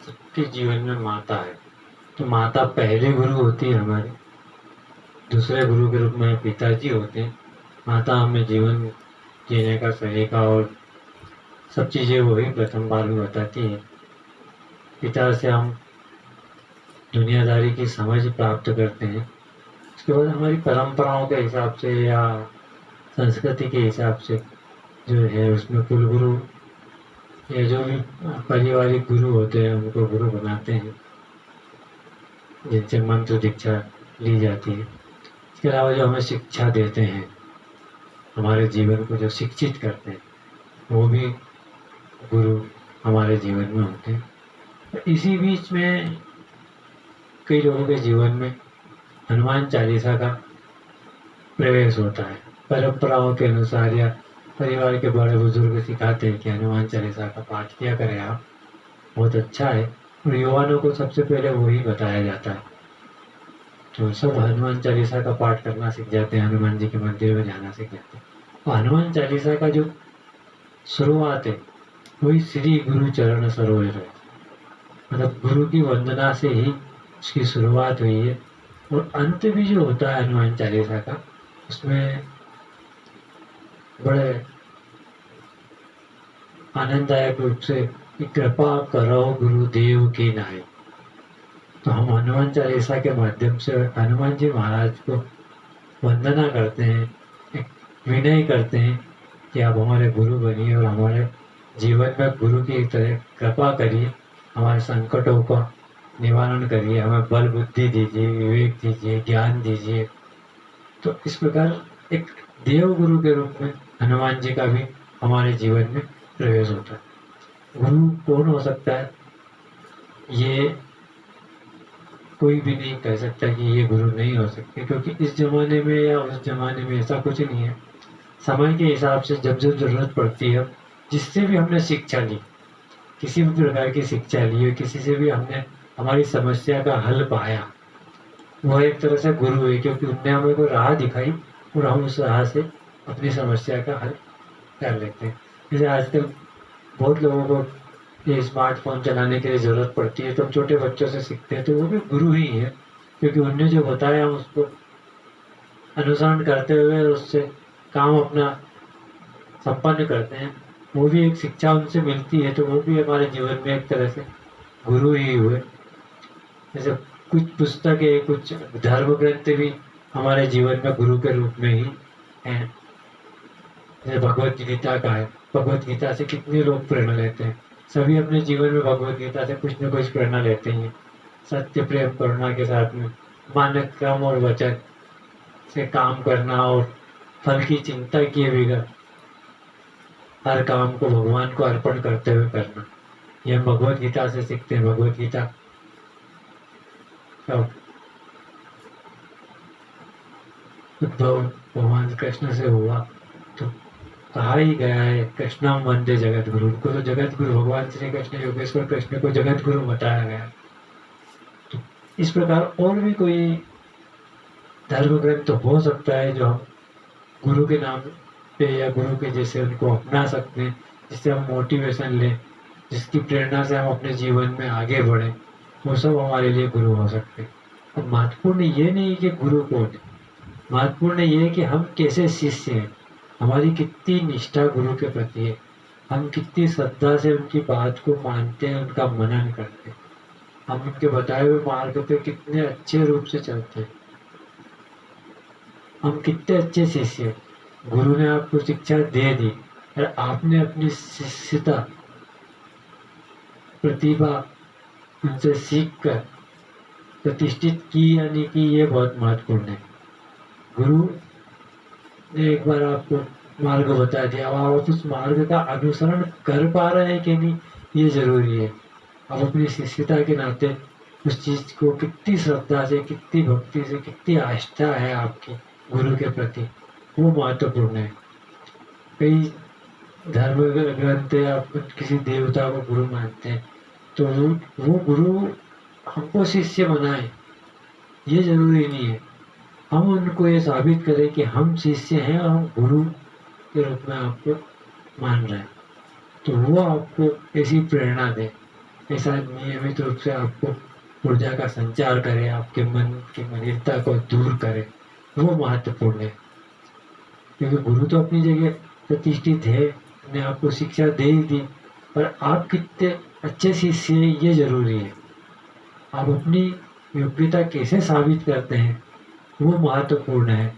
सबके जीवन में माता है। तो माता पहले गुरु होती है हमारी, दूसरे गुरु के रूप में पिताजी होते हैं। माता हमें जीवन जीने का सलीका और सब चीज़ें वही प्रथम बार में बताती है। पिता से हम दुनियादारी की समझ प्राप्त करते हैं। उसके बाद हमारी परंपराओं के हिसाब से या संस्कृति के हिसाब से जो है उसमें कुलगुरु या जो भी पारिवारिक गुरु होते हैं उनको गुरु बनाते हैं, जिनसे मंत्र दीक्षा ली जाती है। इसके अलावा जो हमें शिक्षा देते हैं, हमारे जीवन को जो शिक्षित करते हैं, वो भी गुरु हमारे जीवन में होते हैं। तो इसी बीच में कई लोगों के जीवन में हनुमान चालीसा का प्रवेश होता है। परंपराओं के अनुसार या परिवार के बड़े बुजुर्ग सिखाते हैं कि हनुमान चालीसा का पाठ किया करें आप, बहुत अच्छा है। और युवाओं को सबसे पहले वही बताया जाता है, तो सब हनुमान चालीसा का पाठ करना सीख जाते हैं, हनुमान जी के मंदिर में जाना सीख जाते हैं। और हनुमान चालीसा का जो शुरुआत है वही श्री गुरु चरण सरोज है, मतलब गुरु की वंदना से ही उसकी शुरुआत हुई है। और अंत भी जो होता है हनुमान चालीसा का, उसमें बड़े आनंददायक रूप से कृपा करो गुरुदेव की नाई। तो हम हनुमान चालीसा के माध्यम से हनुमान जी महाराज को वंदना करते हैं, एक विनय करते हैं कि आप हमारे गुरु बनिए और हमारे जीवन में गुरु की तरह कृपा करिए, हमारे संकटों का निवारण करिए, हमें बल बुद्धि दीजिए, विवेक दीजिए, ज्ञान दीजिए। तो इस प्रकार एक देव गुरु के रूप में हनुमान जी का भी हमारे जीवन में प्रवेश होता है। गुरु कौन हो सकता है, ये कोई भी नहीं कह सकता कि ये गुरु नहीं हो सकते, क्योंकि इस जमाने में या उस जमाने में ऐसा कुछ नहीं है। समय के हिसाब से जब जब जरूरत पड़ती है, जिससे भी हमने शिक्षा ली, किसी भी प्रकार की शिक्षा ली है, किसी से भी हमने हमारी समस्या का हल पाया, वह एक तरह से गुरु है, क्योंकि उनने हमें को राह दिखाई और हम उस राह से अपनी समस्या का हल कर लेते हैं। जैसे आजकल बहुत लोगों को ये स्मार्टफोन चलाने के लिए ज़रूरत पड़ती है, तो हम छोटे बच्चों से सीखते हैं, तो वो भी गुरु ही है, क्योंकि उनने जो बताया हम उसको अनुसरण करते हुए उससे काम अपना संपन्न करते हैं। वो भी एक शिक्षा उनसे मिलती है, तो वो भी हमारे जीवन में एक तरह से गुरु ही हुए। जैसे कुछ पुस्तकें, कुछ धर्म ग्रंथ भी हमारे जीवन में गुरु के रूप में ही हैं। जैसे भगवत गीता का है, भगवत गीता से कितने लोग प्रेरणा लेते हैं, सभी अपने जीवन में भगवत गीता से कुछ न कुछ प्रेरणा लेते हैं। सत्य, प्रेम, करुणा के साथ में मानक, क्रम और वचन से काम करना और फल की चिंता किए बगैर हर काम को भगवान को अर्पण करते हुए करना, ये हम भगवत गीता से सीखते हैं। भगवत गीता का उद्भव भगवान कृष्ण से हुआ, तो कहा ही गया है कृष्णम वंदे जगत गुरु। उनको तो जगत गुरु भगवान श्री कृष्ण योगेश्वर कृष्ण को जगत गुरु बताया गया। तो इस प्रकार और भी कोई धर्म ग्रंथ तो हो सकता है जो हम गुरु के नाम पे या गुरु के जैसे उनको अपना सकते हैं, जिससे हम मोटिवेशन लें, जिसकी प्रेरणा से हम अपने जीवन में आगे बढ़ें, वो सब हमारे लिए गुरु हो सकते हैं। अब महत्वपूर्ण ये नहीं कि गुरु कौन है, महत्वपूर्ण ये है कि हम कैसे शिष्य हैं, हमारी कितनी निष्ठा गुरु के प्रति है, हम कितनी श्रद्धा से उनकी बात को मानते हैं, उनका मनन करते हैं, हम उनके बताए हुए मार्ग पे कितने अच्छे रूप से चलते हैं, हम कितने अच्छे शिष्य हैं। गुरु ने आपको शिक्षा दे दी और आपने अपनी शिष्यता, प्रतिभा उनसे सीख कर प्रतिष्ठित की या नहीं की, ये बहुत महत्वपूर्ण है। गुरु ने एक बार आपको मार्ग बता दिया, अब आप उस मार्ग का अनुसरण कर पा रहे हैं कि नहीं, ये जरूरी है। आप अपनी शिष्यता के नाते उस चीज को कितनी श्रद्धा से, कितनी भक्ति से, कितनी आस्था है आपकी गुरु के प्रति, वो महत्वपूर्ण है। कई धर्म ग्रंथ या किसी देवता को गुरु मानते हैं, तो वो गुरु हमको शिष्य बनाए, ये जरूरी नहीं है। हम उनको ये साबित करें कि हम शिष्य हैं और हम गुरु के रूप में आपको मान रहे हैं, तो वो आपको ऐसी प्रेरणा दे, ऐसा नियमित रूप से आपको ऊर्जा का संचार करे, आपके मन की मलिनता को दूर करे, वो महत्वपूर्ण है। क्योंकि गुरु तो अपनी जगह प्रतिष्ठित है, ने आपको शिक्षा दे ही दी, पर आप कितने अच्छे शिष्य हैं ये ज़रूरी है। आप अपनी योग्यता कैसे साबित करते हैं वो महत्वपूर्ण है।